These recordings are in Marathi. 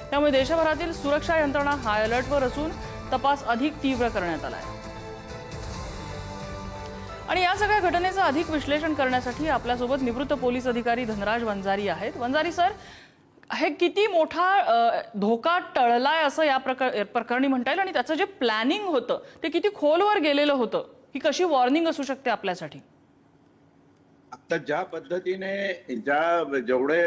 त्यामुळे देशभरातील सुरक्षा यंत्रणा हाय अलर्टवर असून तपास अधिक तीव्र करण्यात आला आहे। आणि या सगळ्या घटनेचं अधिक विश्लेषण करण्यासाठी आपल्यासोबत निवृत्त पोलीस अधिकारी धनराज वंजारी आहेत। वंजारी सर, हे किती मोठा धोका टळलाय असं या प्रकरणी म्हणता येईल आणि त्याचं जे प्लॅनिंग होतं ते किती खोलवर गेलेलं होतं, ही कशी वॉर्निंग असू शकते आपल्यासाठी? आता ज्या पद्धतीने जेवढे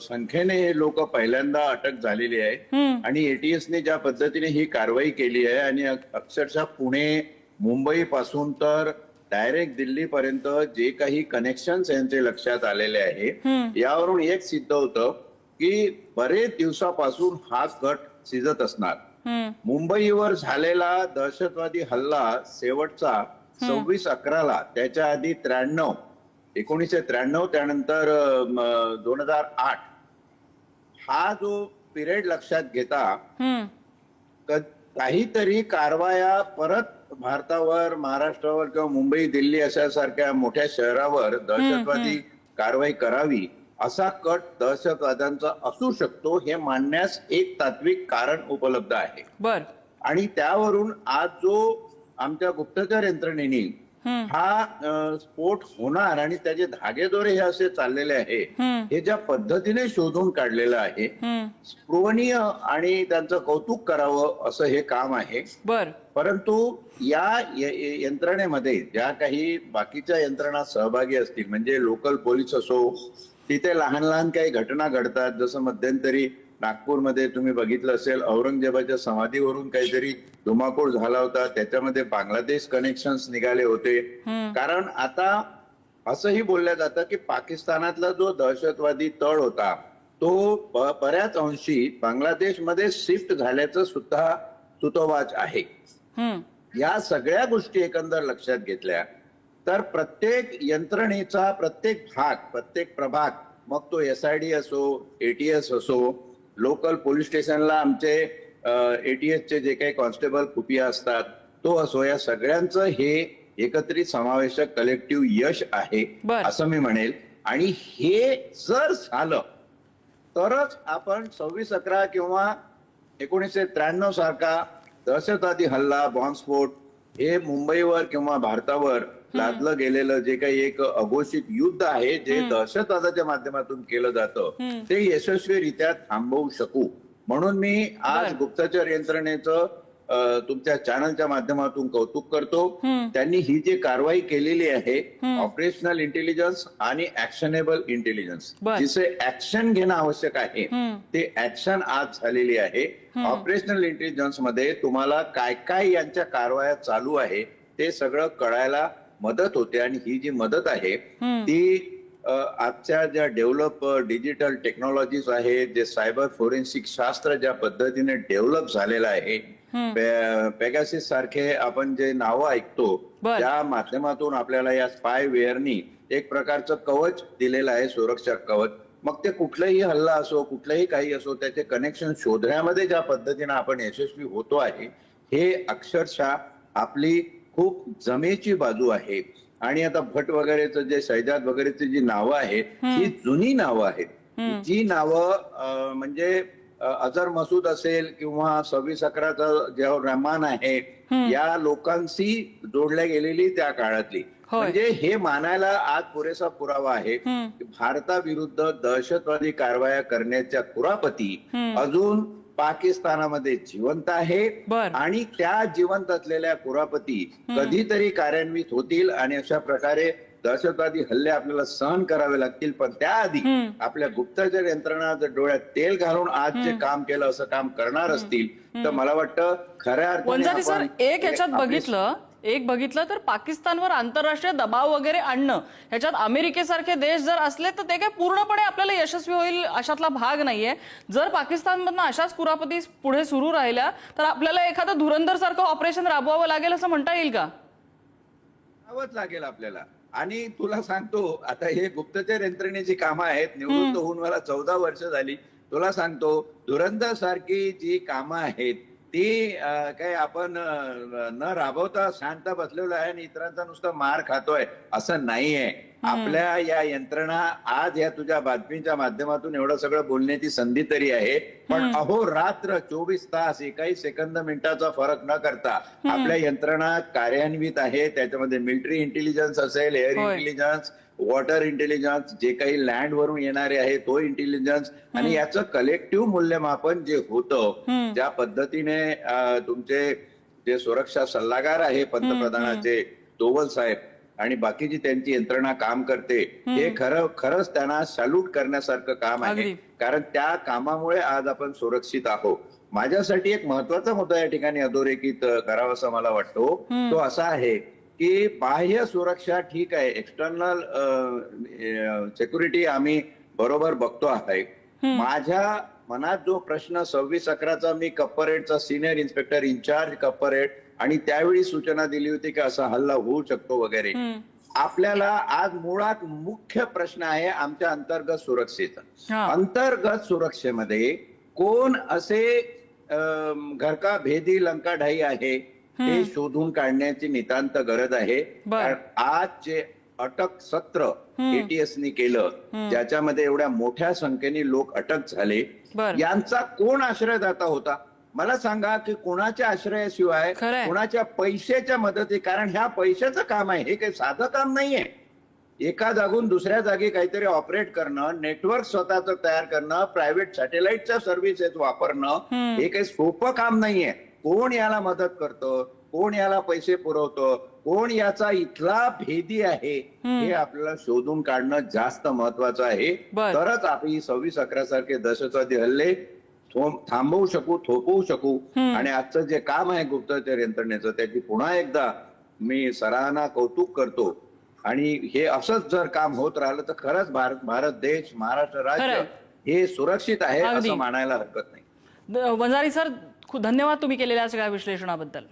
संख्येने हे लोक पहिल्यांदा अटक झालेली आहे आणि एटीएसने ज्या पद्धतीने ही कारवाई केली आहे आणि अक्षरशः पुणे मुंबई पासून तर डायरेक्ट दिल्लीपर्यंत जे काही कनेक्शन्स यांचे लक्षात आलेले आहे, यावरून एक सिद्ध होतं की बरेच दिवसापासून हा गट शिजत असणार। मुंबईवर झालेला दहशतवादी हल्ला शेवटचा 26/11ला, त्याच्या आधी 1993, त्यानंतर 2008, हा जो पिरियड लक्षात घेता काहीतरी कारवाया परत भारतावर, महाराष्ट्रावर किंवा मुंबई दिल्ली अशा सारख्या मोठ्या शहरावर दहशतवादी कारवाई करावी असा कट दहशतवाद्यांचा असू शकतो हे मानण्यास एक तात्विक कारण उपलब्ध आहे। बर, आणि त्यावरून आज जो आमच्या गुप्तचर यंत्रणेने हा स्फोट होणार आणि त्याचे धागेदोरे हे असे चाललेले आहे, हे ज्या पद्धतीने शोधून काढलेलं आहे, स्पृहणीय आणि त्यांचं कौतुक करावं असं हे काम आहे। बर, परंतु या यंत्रणेमध्ये ज्या काही बाकीच्या यंत्रणा सहभागी असतील, म्हणजे लोकल पोलीस असो, तिथे लहान लहान काही घटना घडतात। जसं मध्यंतरी नागपूरमध्ये तुम्ही बघितलं असेल, औरंगजेबाच्या समाधीवरून काहीतरी धुमाकूळ झाला होता, त्याच्यामध्ये बांगलादेश कनेक्शन्स निघाले होते। कारण आता असंही बोललं जातं की पाकिस्तानातला जो दहशतवादी तळ होता तो बऱ्याच अंशी बांगलादेशमध्ये शिफ्ट झाल्याचं सुद्धा सुतोवाच आहे। या सगळ्या गोष्टी एकंदर लक्षात घेतल्या तर प्रत्येक यंत्रणेचा प्रत्येक भाग, प्रत्येक प्रभाग, मग तो SID असो, ATS असो, लोकल पोलीस स्टेशनला आमचे ATSचे जे काही कॉन्स्टेबल खुफिया असतात तो असो, या सगळ्यांचं हे एकत्रित समावेशक कलेक्टिव्ह यश आहे असं मी म्हणेल। आणि हे जर झालं तरच आपण 26/11 किंवा 1993 सारखा दहशतवादी हल्ला, बॉम्बस्फोट हे मुंबईवर किंवा भारतावर लादलं गेलेलं जे काही एक अघोषित युद्ध आहे, जे दहशतवादाच्या माध्यमातून केलं जातं, ते यशस्वीरित्या थांबवू शकू। म्हणून मी आज गुप्तचर यंत्रणेचं तुमच्या चॅनलच्या माध्यमातून कौतुक करतो। त्यांनी ही जी कारवाई केलेली आहे, ऑपरेशनल इंटेलिजन्स आणि ऍक्शनेबल इंटेलिजन्स, जिचे ऍक्शन घेणं आवश्यक आहे ते ऍक्शन आज झालेली आहे। ऑपरेशनल इंटेलिजन्स मध्ये तुम्हाला काय काय यांच्या कारवाया चालू आहे ते सगळं कळायला मदत होते आणि ही जी मदत आहे ती आजच्या ज्या डेव्हलप डिजिटल टेक्नॉलॉजीज आहेत, जे सायबर फोरेन्सिक शास्त्र ज्या पद्धतीने डेव्हलप झालेलं आहे, पेगासिस सारखे आपण जे नावं ऐकतो, त्या माध्यमातून आपल्याला या स्पायवेअरनी एक प्रकारचं कवच दिलेलं आहे, सुरक्षा कवच। मग ते कुठलाही हल्ला असो, कुठलंही काही असो, त्याचे कनेक्शन शोधण्यामध्ये ज्या पद्धतीने आपण यशस्वी होतो आहे, हे अक्षरशः आपली खूप जमेची बाजू आहे। आणि आता भट वगैरेचं जे शैजाद वगैरेची जी नावं आहेत, ही जुनी नावं आहेत, जी नावं म्हणजे अझर मसूद असेल किंवा 26/11चा जेव्हा रहमान आहे, या लोकांशी जोडल्या गेलेली त्या काळातली, म्हणजे हे मानायला आज पुरेसा पुरावा आहे की भारताविरुद्ध दहशतवादी कारवाया करण्याच्या कुरापती अजून पाकिस्तानामध्ये जिवंत आहे आणि त्या जिवंत असलेल्या कुरापती कधीतरी कार्यान्वित होतील आणि अशा प्रकारे दहशतवादी हल्ले आपल्याला सहन करावे लागतील। पण त्याआधी आपल्या गुप्तचर यंत्रणा जर डोळ्यात तेल घालून आज जे काम केलं असं काम करणार असतील तर मला वाटतं खऱ्या अर्थाने सर एक बघितलं तर पाकिस्तानवर आंतरराष्ट्रीय दबाव वगैरे आणणं, ह्याच्यात अमेरिकेसारखे देश जर असले तर ते काय पूर्णपणे आपल्याला यशस्वी होईल अशातला भाग नाहीये। जर पाकिस्तानमधनं अशाच कुरापती पुढे सुरू राहिल्या तर आपल्याला एखादं धुरंधर सारखं ऑपरेशन राबवावं लागेल असं म्हणता येईल का? लागेल आपल्याला। आणि तुला सांगतो, आता हे गुप्तचर यंत्रणेची कामं आहेत, निवृत्त होऊन मला 14 वर्ष झाली, तुला सांगतो धुरंधर सारखी जी कामं आहेत ती काय आपण न राबवता शांत बसलेलो आहे आणि इतरांचा नुसता मार खातोय असं नाहीये। आपल्या या यंत्रणा आज या तुझ्या बातमीच्या माध्यमातून एवढं सगळं बोलण्याची संधी तरी आहे, पण अहोरात्र 24 तास एकाही सेकंद मिनिटाचा फरक न करता आपल्या यंत्रणा कार्यान्वित आहे. त्याच्यामध्ये मिलिटरी इंटेलिजन्स असेल, एअर इंटेलिजन्स, वॉटर इंटेलिजन्स, जे काही लँड वरून येणारे आहे तो इंटेलिजन्स, आणि याचं कलेक्टिव्ह मूल्यमापन जे होतं, ज्या पद्धतीने तुमचे जे सुरक्षा सल्लागार आहे पंतप्रधानाचे डोवल साहेब आणि बाकीची त्यांची यंत्रणा काम करते, हे खरंच त्यांना सॅल्यूट करण्यासारखं काम आहे. कारण त्या कामामुळे आज आपण सुरक्षित आहोत. माझ्यासाठी एक महत्वाचा मुद्दा या ठिकाणी अधोरेखित करावासा मला वाटतो, तो असा आहे की बाह्य सुरक्षा ठीक आहे, एक्सटर्नल सिक्युरिटी आम्ही बरोबर बघतो आहे. माझ्या मनात जो प्रश्न 26/11चा मी कप्परेटचा सिनियर इन्स्पेक्टर इन्चार्ज कप्परेट आणि त्यावेळी सूचना दिली होती की असा हल्ला होऊ शकतो वगैरे, आपल्याला आज मुळात मुख्य प्रश्न आहे आमच्या अंतर्गत सुरक्षेचा. अंतर्गत सुरक्षेमध्ये कोण असे घरका भेदी लंकाढाई आहे हे शोधून काढण्याची नितांत गरज आहे. आज जे अटक सत्र एटीएसनी केलं, ज्याच्यामध्ये एवढ्या मोठ्या संख्येने लोक अटक झाले, यांचा कोण आश्रयदाता होता? मला सांगा की कोणाच्या आश्रयाशिवाय, कोणाच्या पैशाच्या मदती, कारण ह्या पैशाचं काम आहे, हे काही साधं काम नाहीये. एका जागून दुसऱ्या जागी काहीतरी ऑपरेट करणं, नेटवर्क स्वतःच तयार करणं, प्रायव्हेट सॅटेलाइटच्या सर्व्हिसेस वापरणं, हे काही सोपं काम नाहीये. कोण याला मदत करतं, कोण याला पैसे पुरवतं, कोण याचा इथला भेदी आहे, हे आपल्याला शोधून काढणं जास्त महत्वाचं आहे. तरच आपण 26/11 सारखे दहशतवादी हल्ले थांबवू शकू, थोपवू शकू. आणि आजचं जे काम आहे गुप्तचर यंत्रणेचं, त्याची पुन्हा एकदा मी सराहना, कौतुक करतो. आणि हे असंच जर काम होत राहिलं तर खरंच भारत देश, महाराष्ट्र राज्य हे सुरक्षित आहे असं मानायला हरकत नाही. वंजारी सर, धन्यवाद तुम्ही केलेल्या सगळ्या विश्लेषणाबद्दल.